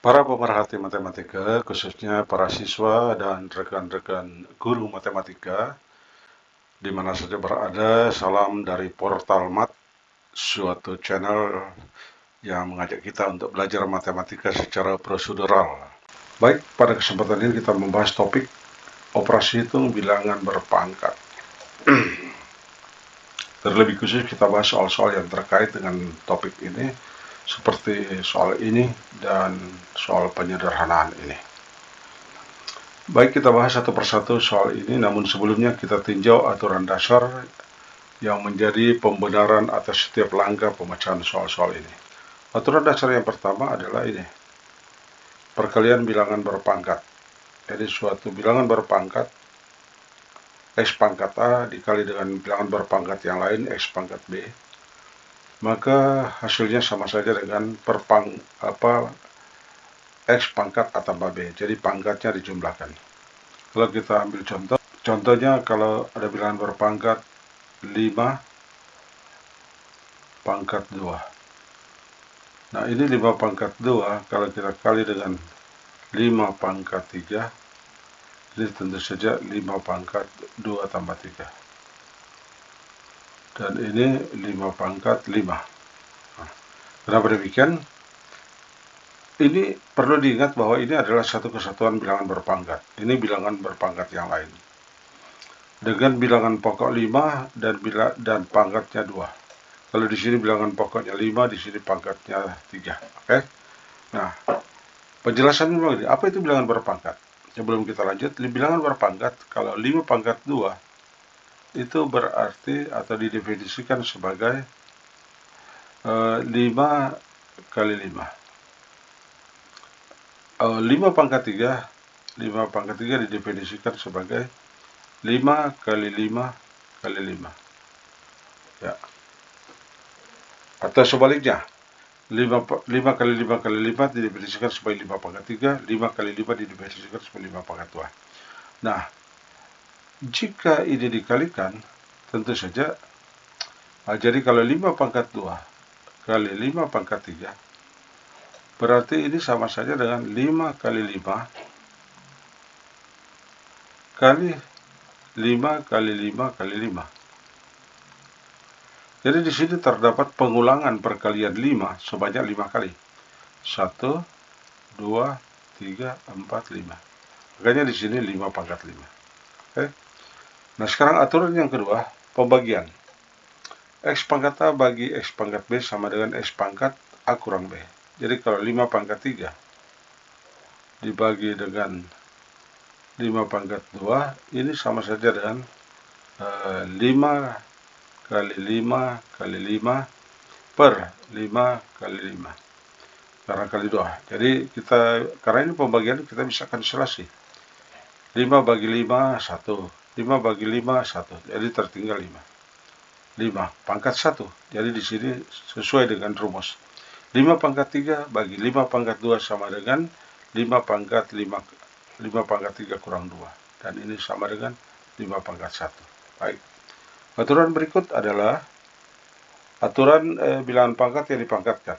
Para pemerhati matematika, khususnya para siswa dan rekan-rekan guru matematika, di mana saja berada, salam dari Portal Mat, suatu channel yang mengajak kita untuk belajar matematika secara prosedural. Baik, pada kesempatan ini kita membahas topik operasi hitung bilangan berpangkat. Terlebih khusus kita bahas soal-soal yang terkait dengan topik ini, seperti soal ini dan soal penyederhanaan ini. Baik, kita bahas satu persatu soal ini, namun sebelumnya kita tinjau aturan dasar yang menjadi pembenaran atas setiap langkah pemecahan soal-soal ini. Aturan dasar yang pertama adalah ini, perkalian bilangan berpangkat. Jadi suatu bilangan berpangkat, X pangkat A dikali dengan bilangan berpangkat yang lain, X pangkat B, maka hasilnya sama saja dengan X pangkat tambah B. Jadi pangkatnya dijumlahkan. Kalau kita ambil contohnya kalau ada bilangan berpangkat 5 pangkat 2. Nah, ini 5 pangkat 2, kalau kita kali dengan 5 pangkat 3, ini tentu saja 5 pangkat 2 tambah 3. Dan ini 5 pangkat 5. Nah, kenapa demikian? Ini perlu diingat bahwa ini adalah satu kesatuan bilangan berpangkat. Ini bilangan berpangkat yang lain. Dengan bilangan pokok 5 dan pangkatnya 2. Kalau di sini bilangan pokoknya 5, di sini pangkatnya 3. Oke? Nah, penjelasannya begini, apa itu bilangan berpangkat? Sebelum kita lanjut, bilangan berpangkat, kalau 5 pangkat 2, itu berarti atau didefinisikan sebagai 5 kali 5. 5 pangkat 3 didefinisikan sebagai 5 kali 5 kali 5. Ya. Atau sebaliknya, 5 kali 5 kali 5 didefinisikan sebagai 5 pangkat 3, 5 kali 5 didefinisikan sebagai 5 pangkat 2. Nah, jika ini dikalikan, tentu saja, jadi kalau 5 pangkat 2 kali 5 pangkat 3, berarti ini sama saja dengan 5 kali 5 kali 5 kali 5 kali 5. Jadi di sini terdapat pengulangan perkalian 5 sebanyak 5 kali. 1, 2, 3, 4, 5. Makanya di sini 5 pangkat 5. Oke. Nah, sekarang aturan yang kedua, pembagian. X pangkat A bagi X pangkat B sama dengan X pangkat A kurang B. Jadi kalau 5 pangkat 3 dibagi dengan 5 pangkat 2, ini sama saja dengan 5 kali 5 kali 5 per 5 kali 5. Karena kali 2. Jadi karena ini pembagian kita bisa kanselasi. 5 bagi 5, 1. 5 bagi 5, 1. Jadi tertinggal 5. 5 pangkat 1. Jadi di sini sesuai dengan rumus. 5 pangkat 3 bagi 5 pangkat 2 sama dengan 5 pangkat 5 pangkat 3 kurang 2. Dan ini sama dengan 5 pangkat 1. Baik. Aturan berikut adalah aturan bilangan pangkat yang dipangkatkan.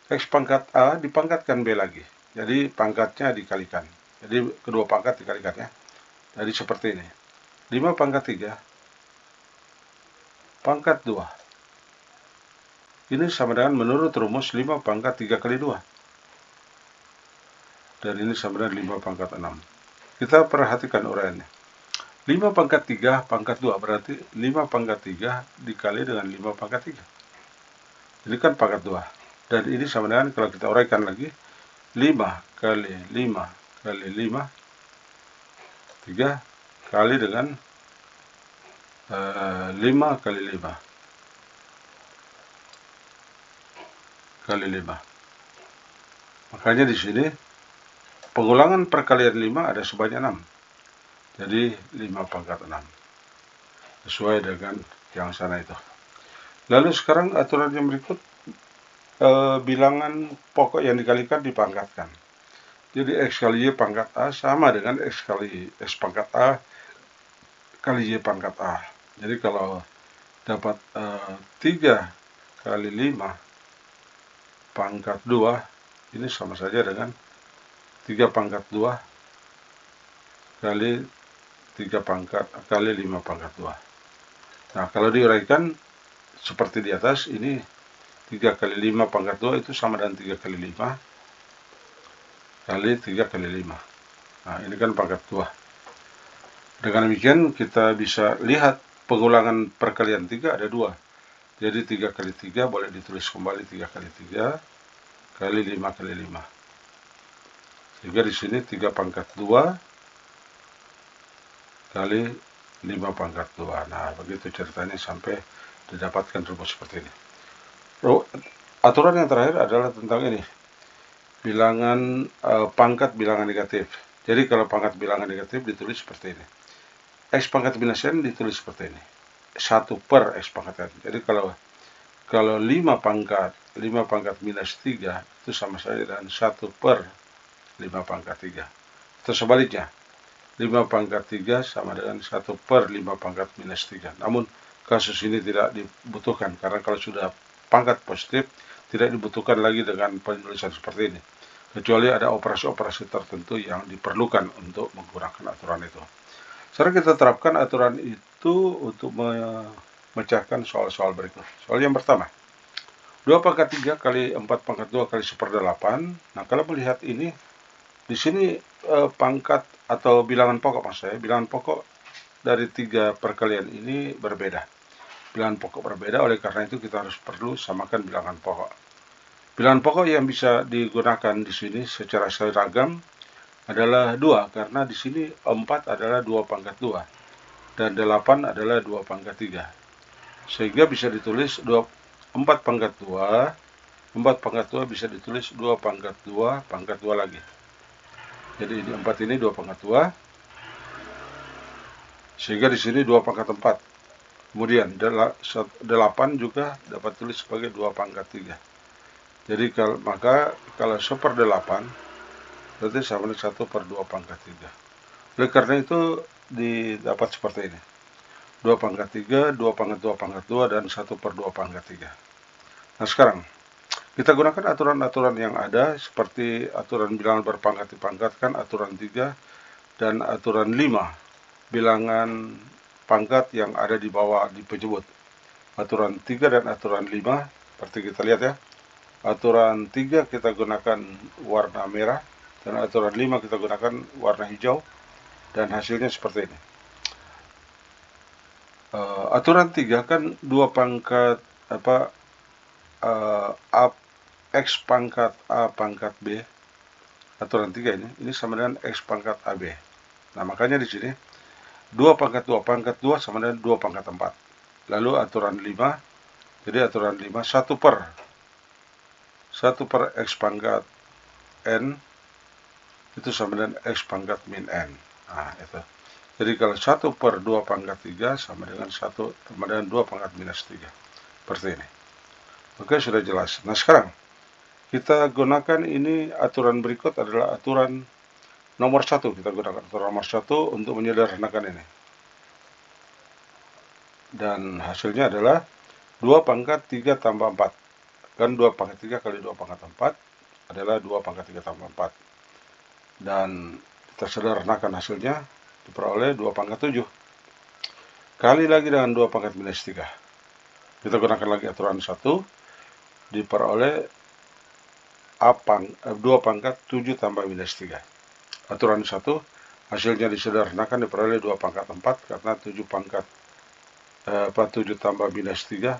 X pangkat A dipangkatkan B lagi. Jadi pangkatnya dikalikan. Jadi kedua pangkat dikalikan ya. Jadi seperti ini. 5 pangkat 3 pangkat 2. Ini sama dengan menurut rumus 5 pangkat 3 kali 2. Dan ini sama dengan 5 pangkat 6. Kita perhatikan uraiannya. 5 pangkat 3 pangkat 2 berarti 5 pangkat 3 dikali dengan 5 pangkat 3. Ini kan pangkat 2. Dan ini sama dengan, kalau kita uraikan lagi, 5 kali 5 kali 5, 3 kali dengan 5 kali 5 kali 5. Makanya di sini pengulangan perkalian 5 ada sebanyak 6. Jadi 5 pangkat 6. Sesuai dengan yang sana itu. Lalu sekarang aturan yang berikut, bilangan pokok yang dikalikan dipangkatkan. Jadi X kali Y pangkat A sama dengan X kali X pangkat A kali Y pangkat A. Jadi kalau dapat 3 kali 5 pangkat 2, ini sama saja dengan 3 pangkat 2 kali 3 pangkat kali 5 pangkat 2. Nah, kalau diuraikan seperti di atas, ini 3 kali 5 pangkat 2 itu sama dengan 3 kali 5 kali 3 kali 5. Nah, ini kan pangkat 2. Dengan demikian kita bisa lihat pengulangan perkalian 3 ada 2. Jadi 3 kali 3 boleh ditulis kembali 3 kali 3 kali 5 kali 5. Sehingga di sini 3 pangkat 2 kali 5 pangkat 2. Nah, begitu ceritanya sampai didapatkan rumus seperti ini. Aturan yang terakhir adalah tentang ini. Bilangan pangkat bilangan negatif. Jadi kalau pangkat bilangan negatif ditulis seperti ini. X pangkat minus n ditulis seperti ini. 1 per X pangkat n. Jadi kalau 5 pangkat minus 3 itu sama saja dengan 1 per 5 pangkat 3. Atau sebaliknya, 5 pangkat 3 sama dengan 1 per 5 pangkat minus 3. Namun kasus ini tidak dibutuhkan, karena kalau sudah pangkat positif, tidak dibutuhkan lagi dengan penulisan seperti ini. Kecuali ada operasi-operasi tertentu yang diperlukan untuk menggunakan aturan itu. Sekarang kita terapkan aturan itu untuk memecahkan soal-soal berikut. Soal yang pertama, 2 pangkat 3 kali 4 pangkat 2 kali 1/8. Nah, kalau melihat ini, di sini pangkat atau bilangan pokok maksud saya, bilangan pokok dari 3 perkalian ini berbeda. Bilangan pokok berbeda, oleh karena itu kita harus perlu samakan bilangan pokok. Bilangan pokok yang bisa digunakan di sini secara seragam adalah 2, karena di sini 4 adalah 2 pangkat 2 dan 8 adalah 2 pangkat 3. Sehingga bisa ditulis 4 pangkat 2, 4 pangkat 2 bisa ditulis 2 pangkat 2 pangkat 2 lagi. Jadi ini 4 ini 2 pangkat 2. Sehingga di sini 2 pangkat 4. Kemudian 8 juga dapat tulis sebagai 2 pangkat 3. Jadi maka kalau 1/8 berarti sama dengan 1 per 2 pangkat 3. Oleh karena itu didapat seperti ini. 2 pangkat 3, 2 pangkat 2 pangkat 2, dan 1 per 2 pangkat 3. Nah, sekarang kita gunakan aturan-aturan yang ada seperti aturan bilangan berpangkat dipangkatkan, aturan 3, dan aturan 5. Bilangan pangkat yang ada di bawah di penyebut. Aturan 3 dan aturan 5, seperti kita lihat ya. Aturan 3 kita gunakan warna merah, dan aturan 5 kita gunakan warna hijau, dan hasilnya seperti ini. Aturan 3 kan 2 pangkat X pangkat A pangkat B. Aturan 3 ini sama dengan X pangkat AB. Nah, makanya di sini 2 pangkat 2 pangkat 2 sama dengan 2 pangkat 4. Lalu aturan 5, jadi aturan 5 1 per X pangkat N itu sama dengan X pangkat min N. Nah, itu. Jadi kalau 1 per 2 pangkat 3 sama dengan 2 pangkat minus 3. Seperti ini. Oke, sudah jelas. Nah, sekarang kita gunakan ini, aturan berikut adalah aturan nomor 1. Kita gunakan aturan nomor 1 untuk menyederhanakan ini. Dan hasilnya adalah 2 pangkat 3 tambah 4. Kan 2 pangkat 3 kali 2 pangkat 4 adalah 2 pangkat 3 tambah 4. Dan kita sederhanakan hasilnya diperoleh 2 pangkat 7. Kali lagi dengan 2 pangkat minus 3. Kita gunakan lagi aturan 1, diperoleh 2 pangkat 7 tambah minus 3. Aturan 1, hasilnya disederhanakan diperoleh 2 pangkat 4, karena 7 tambah minus 3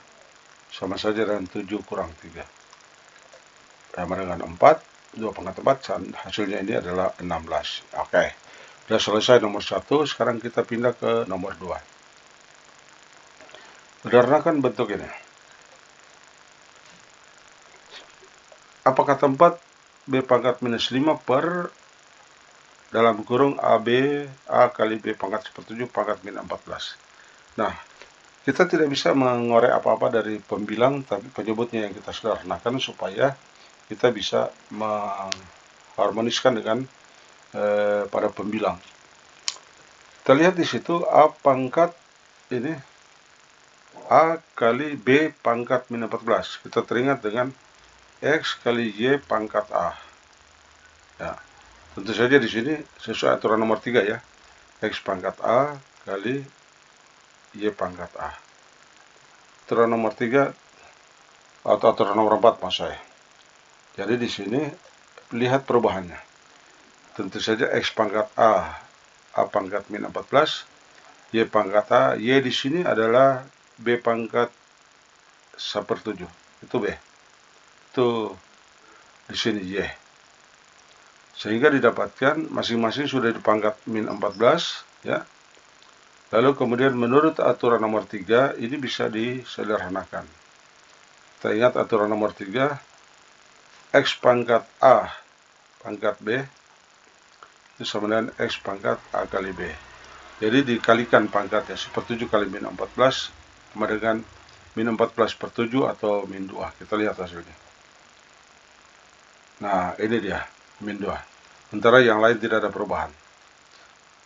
sama saja dengan 7 kurang 3. Sama dengan 4, 2 pangkat 4, hasilnya ini adalah 16. Oke, sudah selesai nomor 1, sekarang kita pindah ke nomor 2. Sederhanakan bentuk ini. Apa kata 4? B pangkat minus 5 per dalam kurung A kali B pangkat 7 pangkat min 14. Nah, kita tidak bisa mengorek apa-apa dari pembilang, tapi penyebutnya yang kita sederhanakan supaya kita bisa mengharmoniskan dengan pada pembilang. Kita lihat di situ A pangkat ini A kali B pangkat min 14. Kita teringat dengan X kali Y pangkat A. Ya, tentu saja di sini sesuai aturan nomor 3 ya. X pangkat A kali Y pangkat A. Aturan nomor 3 atau aturan nomor 4 maksud saya. Jadi di sini lihat perubahannya. Tentu saja X pangkat A pangkat min 14, Y pangkat A, Y di sini adalah B pangkat 1/7. Itu B. Itu di sini Y. Sehingga didapatkan masing-masing sudah di pangkat min 14 ya. Lalu kemudian menurut aturan nomor 3 ini bisa disederhanakan. Kita ingat aturan nomor 3, X pangkat A pangkat B itu sama dengan X pangkat A kali B. Jadi dikalikan pangkatnya, 1/7 kali min 14 sama dengan min 14/7 atau min 2. Kita lihat hasilnya. Nah, ini dia, min 2. Sementara yang lain tidak ada perubahan.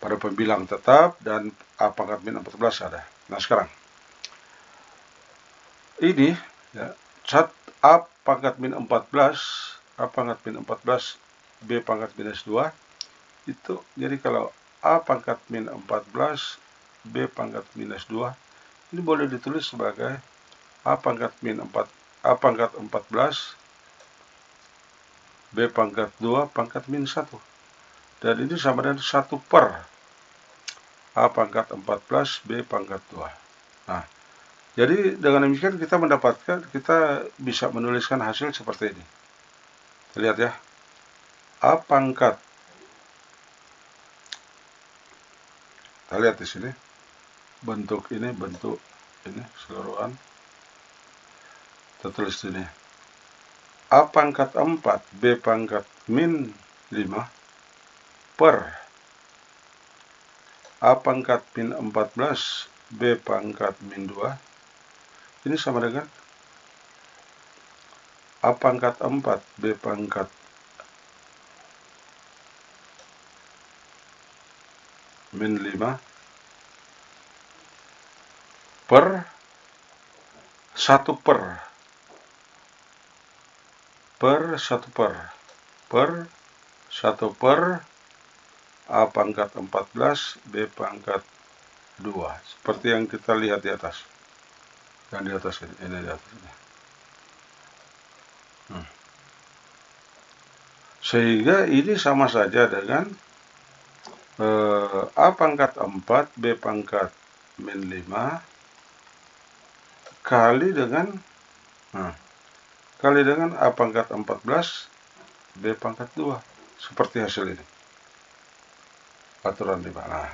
Pada pembilang tetap dan A pangkat min 14 ada. Nah, sekarang ini ya, A pangkat min 14, A pangkat min 14, B pangkat minus 2, itu jadi kalau A pangkat min 14, B pangkat minus 2, ini boleh ditulis sebagai A pangkat min 4, A pangkat 14, B pangkat 2 pangkat min 1. Dan ini sama dengan 1 per A pangkat 14, B pangkat 2. Nah, jadi dengan demikian kita bisa menuliskan hasil seperti ini. Lihat ya, A pangkat, kita lihat di sini, bentuk ini seluruhan. Kita tulis sini, A pangkat 4, B pangkat min 5 per A pangkat min 14, B pangkat min 2. Ini sama dengan A pangkat 4, B pangkat min 5 per 1 per A pangkat 14, B pangkat 2. Seperti yang kita lihat di atas. Yang di atas ini di atas ini. Sehingga ini sama saja dengan A pangkat 4, B pangkat min 5 kali dengan A pangkat 14, B pangkat 2. Seperti hasil ini. Aturan 5. Nah,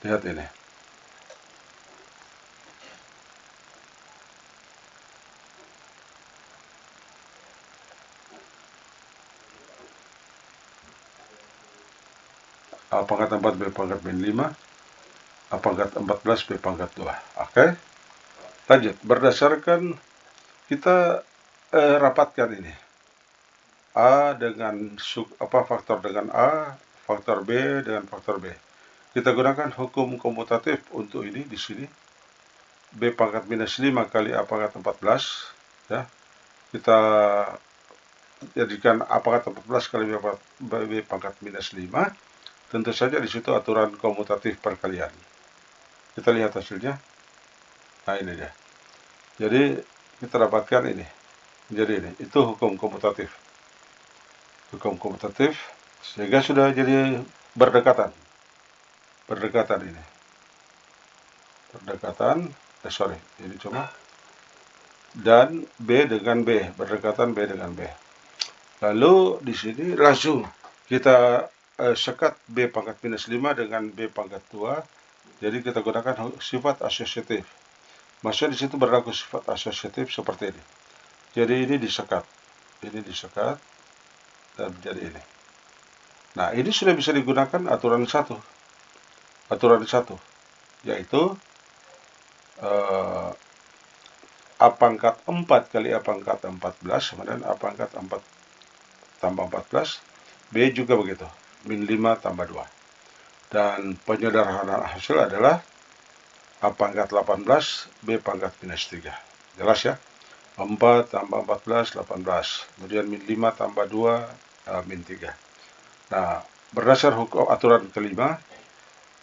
lihat ini. A pangkat 4, B pangkat min 5, A pangkat 14, B pangkat 2. Oke. Lanjut, berdasarkan kita rapatkan ini. A dengan faktor dengan A, faktor B dengan faktor B. Kita gunakan hukum komutatif untuk ini di sini. B pangkat minus 5 kali A pangkat 14 ya. Kita jadikan A pangkat 14 kali B pangkat minus 5. Tentu saja di situ aturan komutatif perkalian. Kita lihat hasilnya. Nah, ini dia. Jadi kita dapatkan ini. Jadi ini, itu hukum komutatif. Hukum komutatif sehingga sudah jadi berdekatan. Berdekatan ini. Berdekatan, ini cuma dan B dengan B, berdekatan B dengan B. Lalu di sini langsung kita sekat B pangkat minus 5 dengan B pangkat 2. Jadi kita gunakan sifat asosiatif. Maksudnya di situ berlaku sifat asosiatif seperti ini. Jadi ini disekat. Ini disekat dan menjadi ini. Nah, ini sudah bisa digunakan aturan 1. Aturan 1 yaitu A pangkat 4 kali A pangkat 14 sama dengan A pangkat 4 tambah 14. B juga begitu. Min 5 tambah 2. Dan penyederhanaan hasil adalah A pangkat 18, B pangkat minus 3. Jelas ya? 4 tambah 14, 18. Kemudian min 5 tambah 2, min 3. Nah, berdasar hukum aturan kelima,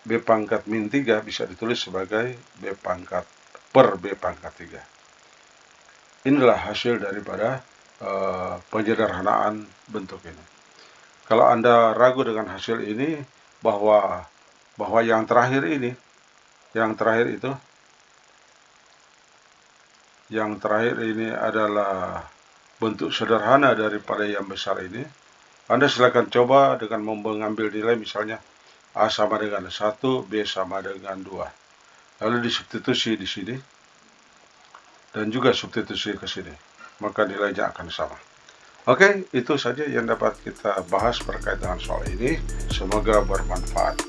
B pangkat min 3 bisa ditulis sebagai B pangkat per B pangkat 3. Inilah hasil daripada penyederhanaan bentuk ini. Kalau Anda ragu dengan hasil ini, bahwa yang terakhir ini, yang terakhir ini adalah bentuk sederhana daripada yang besar ini, Anda silakan coba dengan mengambil nilai misalnya A sama dengan 1, B sama dengan 2. Lalu disubstitusi di sini, dan juga substitusi ke sini, maka nilainya akan sama. Oke, itu saja yang dapat kita bahas berkait dengan soal ini. Semoga bermanfaat.